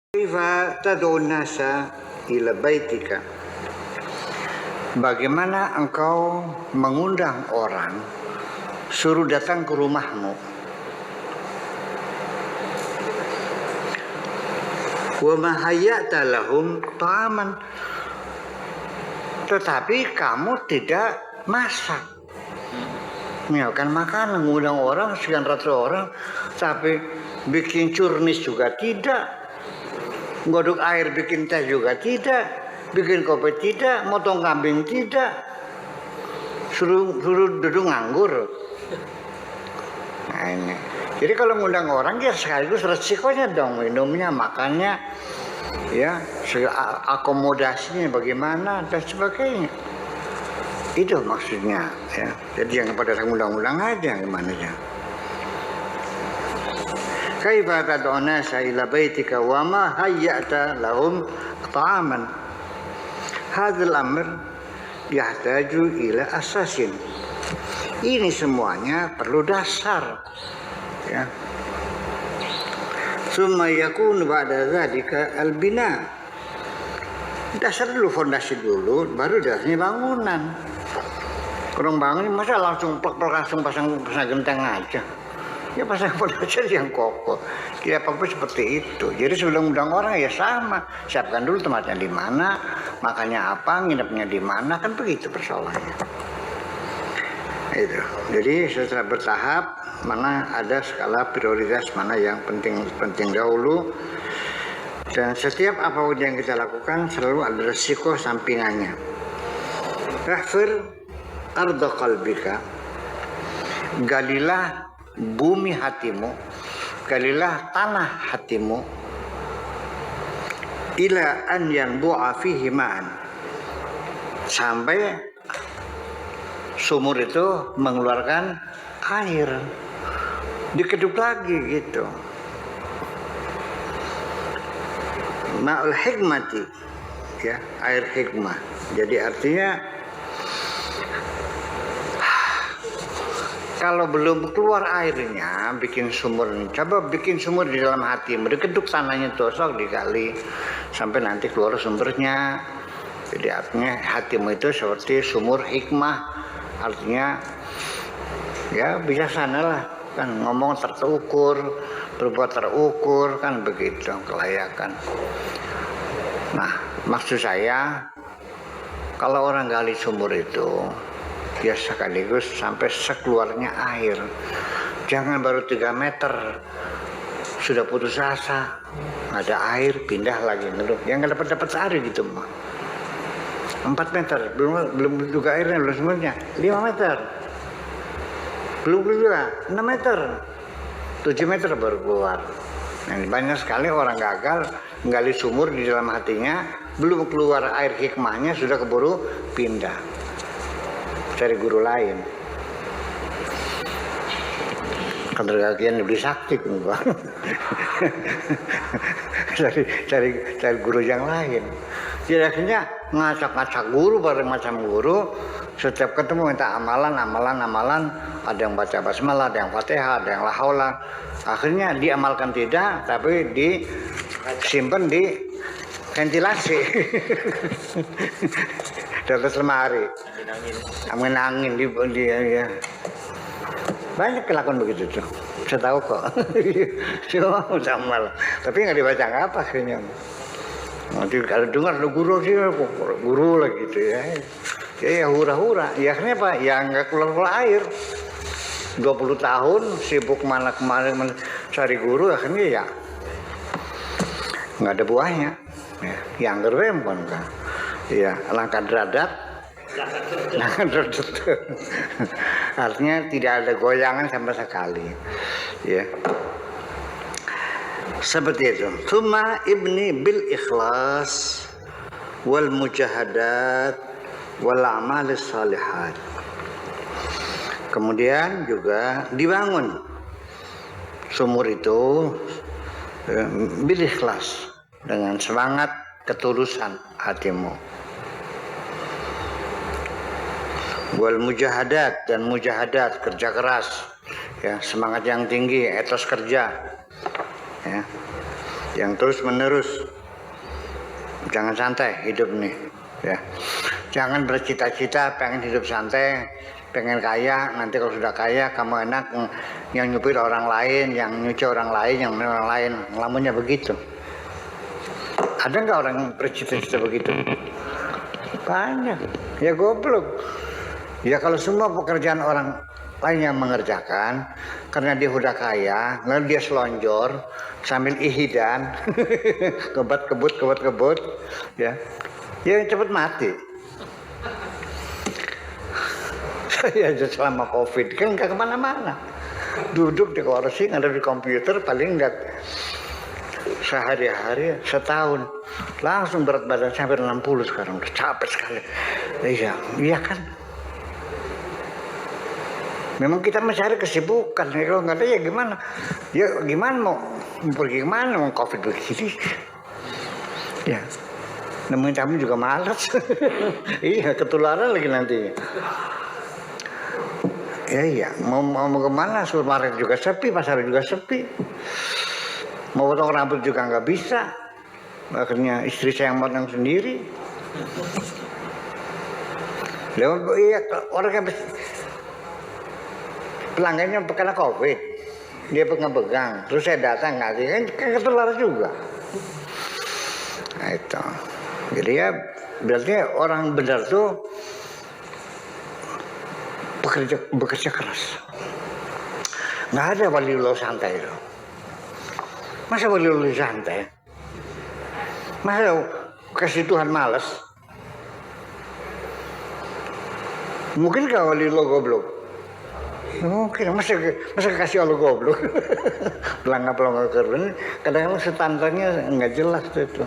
Kaifa tad'un nasa ila baitika? Bagaimana engkau mengundang orang suruh datang ke rumahmu? Wa ma hayyata lahum ta'aman, tetapi kamu tidak masak. Misalkan makan, mengundang orang sekian ratus orang, tapi bikin curnis juga tidak, godok air bikin teh juga tidak, bikin kopi tidak, motong kambing tidak, suruh duduk nganggur. Nah ini. Jadi kalau ngundang orang ya sekaligus resikonya dong, minumnya, makannya, ya, akomodasinya bagaimana dan sebagainya. Itu maksudnya, ya. Jadi yang pada ngundang-undang aja gimana ya. Kaifa tad'un nasa ila baitika wa ma hayya'ta lahum ta'aman. Hadzal amr yahtaju ila asasin. Ini semuanya perlu dasar, ya. Summa yakunu ba'da dzalika al-bina. Dasar dulu, fondasi dulu, baru dasarnya bangunan. Kurang bangun masa langsung langsung pasang genteng aja. Ya pasang fondasi yang kokoh. Kira apa seperti itu. Jadi sebelum undang orang ya sama, siapkan dulu tempatnya di mana, makannya apa, nginepnya di mana, kan begitu persoalannya. Itu. Jadi setelah bertahap, mana ada skala prioritas, mana yang penting dahulu. Dan setiap apapun yang kita lakukan selalu ada resiko sampingannya. Rahfir arda qalbika, galilah bumi hatimu, galilah tanah hatimu, ila an yanbu'a fihi ma'an, sampai sumur itu mengeluarkan air, dikeduk lagi gitu. Ma'ul hikmati, ya, air hikmah. Jadi artinya kalau belum keluar airnya, bikin sumur. Coba bikin sumur di dalam hatimu, dikeduk tanahnya tosok dikali sampai nanti keluar sumbernya. Jadi artinya hatimu itu seperti sumur hikmah. Artinya ya bijaksana lah, kan ngomong terukur, berbuat terukur, kan begitu kelayakan. Nah, maksud saya kalau orang gali sumur itu ya sekaligus sampai sekeluarnya air. Jangan baru 3 meter sudah putus asa, ada air pindah lagi dulu. Yang nggak dapat air gitu mah. 4 meter belum juga airnya, belum sumurnya. 5 meter belum juga, 6 meter, 7 meter baru keluar. Nah, banyak sekali orang gagal menggali sumur di dalam hatinya, belum keluar air hikmahnya sudah keburu pindah cari guru lain. Ketergagian lebih sakti kan. cari guru yang lain. Jadi akhirnya ngacak-ngacak guru bareng macam guru. Setiap ketemu minta amalan. Ada yang baca basmalah, ada yang fatihah, ada yang la haula. Akhirnya diamalkan tidak, tapi disimpan di ventilasi. Di atas lemari. Angin ya. Banyak kelakuan begitu tuh. Saya tahu kok. Cuma sama lah. Tapi nggak dibaca apa akhirnya. Nanti kalau dengar ada guru sih, guru lah gitu ya. Ya hura-hura. Ya akhirnya apa? Ya nggak keluar air. 20 tahun sibuk mana kemarin cari guru, akhirnya ya nggak ada buahnya. Ya, yang keren kan. Ya langkah deradat. Artinya tidak ada goyangan sama sekali, ya. Seperti itu. Tsumma ibni bil ikhlas wal mujahadat wal a'malis salihat. Kemudian juga dibangun sumur itu bil ikhlas, dengan semangat ketulusan hatimu. Wal mujahadat, dan mujahadat, kerja keras, ya, semangat yang tinggi, etos kerja, ya. yang terus menerus. Jangan santai hidup nih, ya. Jangan bercita-cita pengen hidup santai, pengen kaya. Nanti kalau sudah kaya kamu enak yang nyupir orang lain, yang nyuci orang lain, yang orang lain. Ngelamunnya begitu. Ada nggak orang yang bercita-cita begitu? Banyak. Ya goblok. Ya kalau semua pekerjaan orang lain yang mengerjakan karena dia udah kaya, lalu dia selonjor sambil ihidan, kebut, ya cepet mati. Saya aja selama COVID kan nggak kemana-mana, duduk di kursi ada di komputer, paling nggak sehari-hari setahun langsung berat badan sampai 60 sekarang, udah capek sekali. Iya kan. Memang kita mencari kesibukan, kalau nggak ada ya gimana? Ya gimana mau pergi kemana? Mau COVID begini? Ya, nemuin tamu juga malas. Iya, ketularan lagi nanti. Iya, mau kemana? Supermarket juga sepi, pasar juga sepi. Mau potong rambut juga nggak bisa. Akhirnya istri saya yang potong sendiri. Iya, orang yang pelanggannya kena COVID, dia pegang-pegang, terus saya datang ngasih, kan ketular juga. Nah itu, jadi ya berarti orang benar tuh bekerja keras. Nggak ada waliullah santai itu. Masa waliullah santai? Masa kasih Tuhan malas? Mungkin gak waliullah goblok? Mungkin, masa kasih Allah goblok. Pelangga keren, kadang-kadang standarnya nggak jelas itu.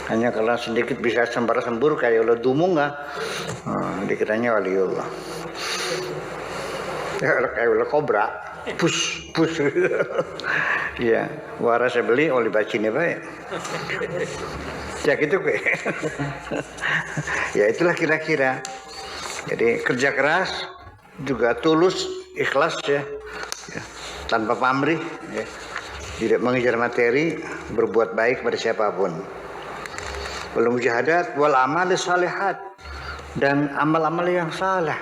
Hanya kalau sedikit bisa sembur kayak Allah dumung nggak, dikiranya waliullah. Ya kayak Allah kobra, pus. Iya, waras saya beli oli bacine baik. Ya gitu kayak. Ya itulah kira-kira. Jadi kerja keras, juga tulus, ikhlas ya, tanpa pamrih, ya. Tidak mengejar materi, berbuat baik pada siapapun. Wal mujahadat wal amal salihat, dan amal-amal yang saleh.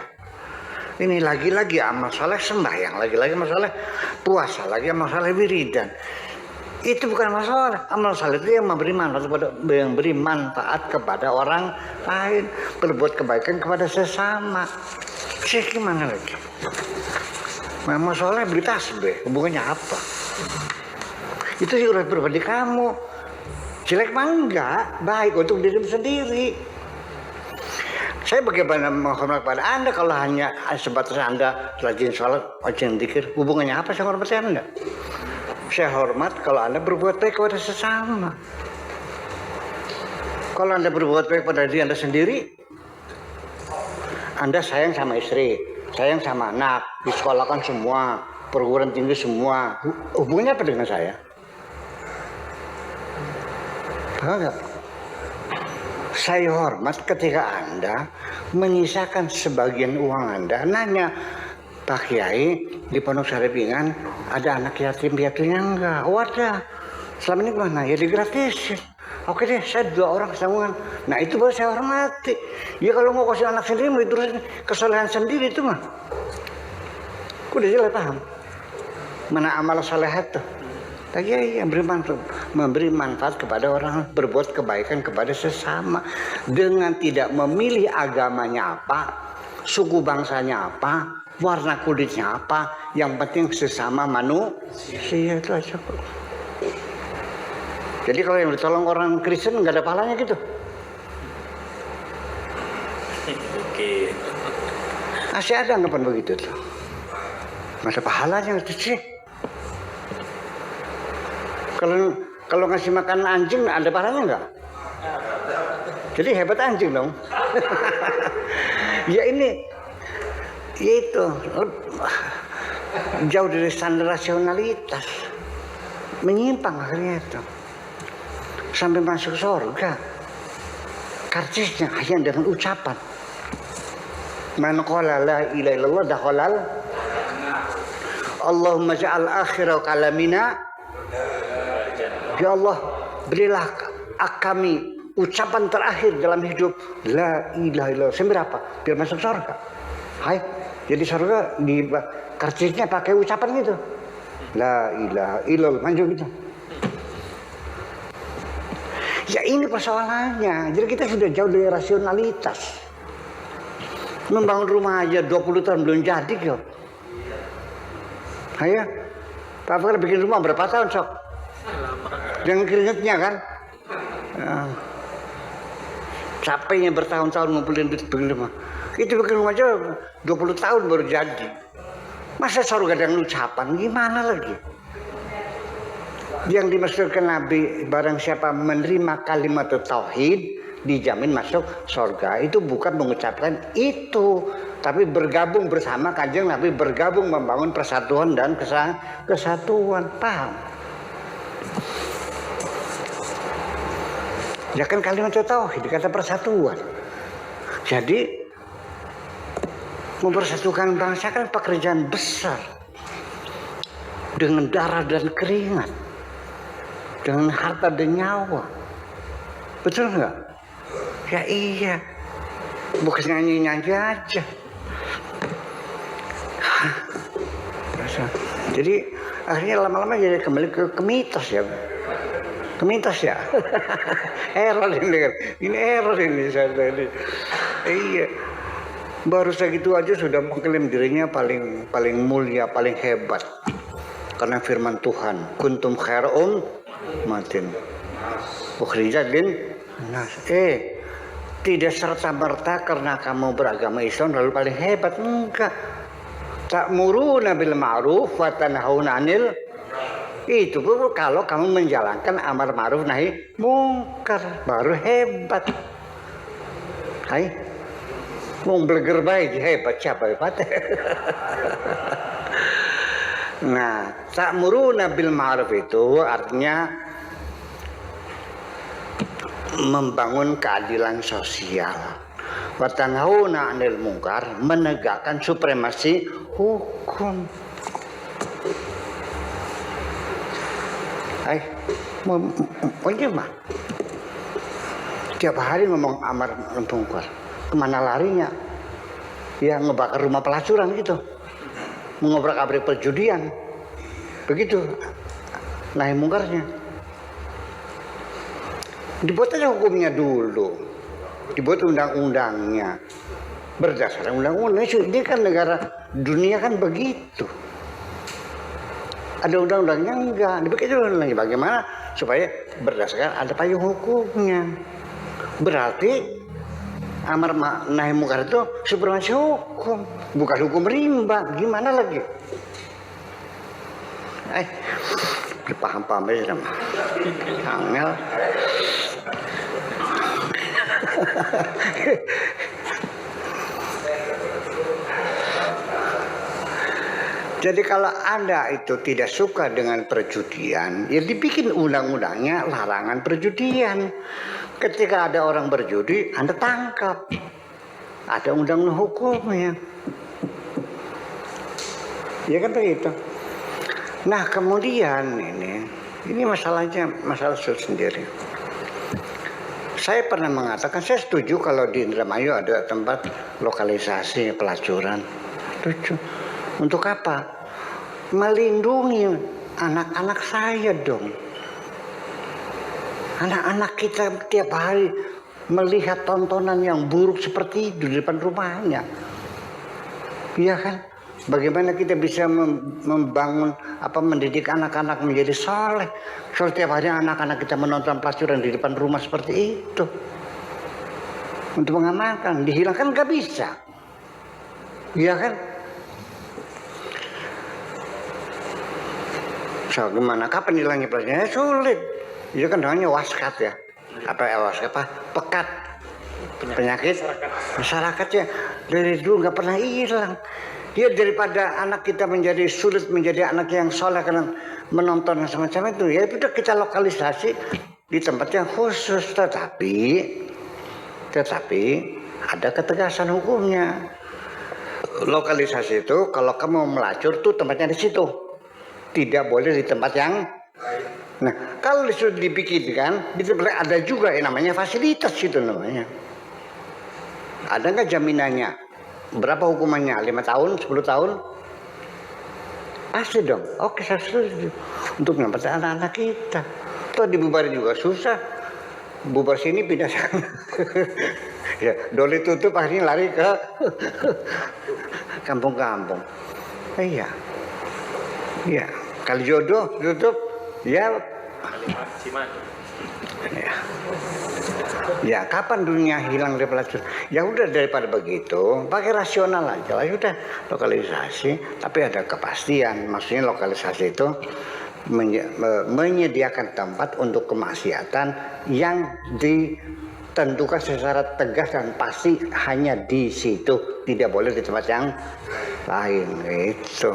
Ini lagi-lagi amal saleh sembahyang, lagi-lagi amal saleh puasa, lagi amal saleh wiridan. Itu bukan masalah. Amal saleh itu yang memberi manfaat kepada orang lain, berbuat kebaikan kepada sesama. Gimana lagi? Mama soleh beli tasbih, hubungannya apa? Itu sih urusan pribadi kamu. Jelek mah enggak, baik untuk dirimu sendiri. Saya bagaimana menghormati kepada Anda kalau hanya sebatas Anda rajin sholat, rajin zikir, hubungannya apa sama hormati Anda? Saya hormat kalau Anda berbuat baik kepada sesama. Kalau Anda berbuat baik pada diri Anda sendiri, Anda sayang sama istri, sayang sama anak, disekolahkan semua, perguruan tinggi semua. Hubungannya apa dengan saya? Paham nggak? Saya hormat ketika Anda menyisakan sebagian uang Anda. Nanya, Pak Kiai, di Pondok Saripingan ada anak yatim piatunya enggak? Oh ada. Selama ini gimana? Ya digratisin. Oke deh, saya 2 orang sambungan. Nah itu baru saya hormati. Ya kalau mau kasih anak sendiri, mau diterusin kesalehan sendiri itu mah. Udah jelas paham. Mana amal salehat tuh? Lagi memberi manfaat kepada orang, berbuat kebaikan kepada sesama dengan tidak memilih agamanya apa, suku bangsanya apa, warna kulitnya apa. Yang penting sesama manusia, itu aja kok. Jadi kalau yang ditolong orang Kristen nggak ada pahalanya gitu. Oke. Masih ada anggapan begitu tuh. Masa pahalanya itu sih. Kalau ngasih makan anjing ada pahalanya nggak? Jadi hebat anjing dong. Ya ini, ya itu jauh dari standar rasionalitas, menyimpang akhirnya itu. Sampai masuk surga, karcisnya hanya dengan ucapan. Man qala la ilaha illallah dakhalal. Allahumma ja'al akhira kalamina Ya Allah, berilah kami ucapan terakhir dalam hidup, la ilaha illallah. Sampai apa? Biar masuk surga. Hai, jadi surga di karcisnya pakai ucapan gitu. La ilaha illallah, maju gitu. Ya ini persoalannya. Jadi kita sudah jauh dari rasionalitas. Membangun rumah aja 20 tahun belum jadi kok. Ayo, Pak Fakir bikin rumah berapa tahun sok? Dengan keringetnya kan? Capeknya bertahun-tahun ngumpulin duit bikin rumah. Itu bikin rumah aja 20 tahun baru jadi. Masa surga dengan ucapan gimana lagi? Yang dimaksudkan Nabi, barang siapa menerima kalimat tauhid dijamin masuk surga. Itu bukan mengucapkan itu, tapi bergabung bersama Kanjeng Nabi, bergabung membangun persatuan dan kesatuan. Paham? Ya kan kalimat tauhid kata persatuan. Jadi mempersatukan bangsa kan pekerjaan besar. Dengan darah dan keringat. Dengan harta dan nyawa. Betul nggak? Ya iya. Bukan nyanyi-nyanyi aja. Jadi akhirnya lama-lama jadi kembali ke mitos ya. Ke mitos ya. Error ini error ini saya tadi. Iya. Baru segitu aja sudah mengklaim dirinya paling mulia, paling hebat. Karena firman Tuhan, kuntum khaira ummatin ukhrijat linnas. Tidak serta-merta karena kamu beragama Islam lalu paling hebat, enggak. Ta'muruna bil ma'ruf wa tanhauna 'anil, itu pun kalau kamu menjalankan amar ma'ruf nahi mungkar baru hebat. Hai, mau bleger baik hebat siapa hebat? Nah, ta'muruna bil ma'ruf itu artinya membangun keadilan sosial. Wa tanhauna 'anil munkar, menegakkan supremasi hukum. Mah tiap hari ngomong amar mungkar, kemana larinya? Ya ngebakar rumah pelacuran gitu, mengobrak-abrik perjudian, begitu nahi mungkarnya. Dibuat aja hukumnya dulu, dibuat undang-undangnya, berdasarkan undang-undang. Ini kan negara dunia kan begitu. Ada undang-undangnya enggak, dibikin undang-undangnya bagaimana supaya berdasarkan ada payung hukumnya. Berarti amar nahi mungkar itu supremasi hukum, bukan hukum rimba. Gimana lagi? Paham-paham aja sama. Angel. Jadi kalau Anda itu tidak suka dengan perjudian, ya dibikin undang-undangnya larangan perjudian. Ketika ada orang berjudi, Anda tangkap. Ada undang-undang hukumnya. Ya kan begitu. Nah kemudian ini masalahnya masalah sendiri. Saya pernah mengatakan saya setuju kalau di Indramayu ada tempat lokalisasi pelacuran. Setuju. Untuk apa? Melindungi anak-anak saya dong. Anak-anak kita tiap hari melihat tontonan yang buruk seperti itu di depan rumahnya. Iya kan? Bagaimana kita bisa membangun mendidik anak-anak menjadi saleh? Kalau tiap hari anak-anak kita menonton pelacuran di depan rumah seperti itu. Untuk mengamankan, dihilangkan nggak bisa. Iya kan? So, gimana? Kapan hilangnya pelajarannya? Sulit. Itu kan namanya waskat ya. Pekat. Penyakit masyarakatnya dari dulu nggak pernah hilang. Ya daripada anak kita menjadi sulit menjadi anak yang soleh karena menonton semacam itu, ya sudah kita lokalisasi di tempat yang khusus. Tetapi ada ketegasan hukumnya. Lokalisasi itu kalau kamu melacur tuh tempatnya di situ. Tidak boleh di tempat yang Nah, kalau disuruh dipikirkan, ada juga yang namanya fasilitas itu namanya. Ada nggak jaminannya? Berapa hukumannya? 5 tahun, 10 tahun? Pasti dong. Oke, saya setuju. Untuk menyelamatkan anak-anak kita. Toh dibubarin juga susah. Bubar sini pindah sana. Ya, doli tutup akhirnya lari ke kampung-kampung. Iya. Iya. Kali jodoh tutup. Ya. Ya. Ya, kapan dunia hilang dari pelacur? Ya udah, daripada begitu, pakai rasional aja lah. Udah lokalisasi, tapi ada kepastian. Maksudnya lokalisasi itu menyediakan tempat untuk kemaksiatan yang ditentukan secara tegas dan pasti hanya di situ, tidak boleh di tempat yang lain. Itu.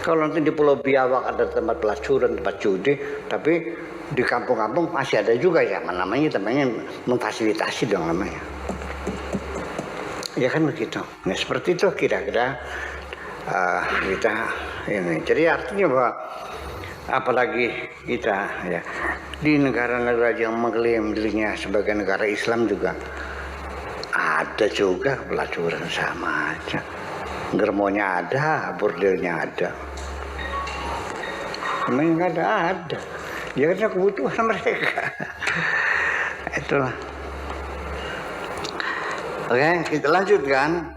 Kalau nanti di Pulau Biawak ada tempat pelacuran, tempat judi, tapi di kampung-kampung masih ada juga ya, namanya memfasilitasi dong namanya. Ya kan begitu. Nah seperti itu kira-kira kita ini. Jadi artinya bahwa apalagi kita ya di negara-negara yang mengklaim dirinya sebagai negara Islam juga ada juga pelacuran, sama aja. Germonya ada, bordelnya ada. Sebenarnya nggak ada. Ya karena kebutuhan mereka. Itulah. Oke, kita lanjutkan.